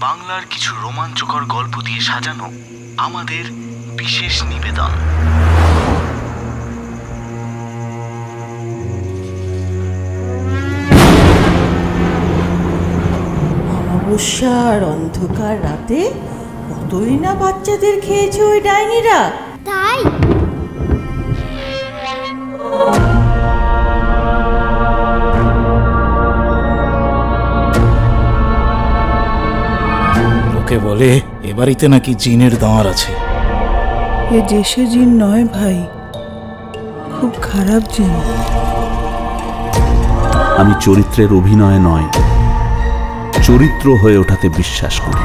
বাংলার কিছু রোমাঞ্চকর গল্প দিয়ে সাজানো আমাদের বিশেষ নিবেদন। অমাবস্যার অন্ধকার রাতে কতই না বাচ্চাদের খেয়েছে ওই ডাইনিরা। তাই লোকে বলে এ বাড়িতে নাকি জিনের দাঁড় আছে। এ দেশে জিন নয় ভাই, খুব খারাপ জিন। আমি চরিত্রের অভিনয় নয়, চরিত্র হয়ে ওঠাতে বিশ্বাস করি।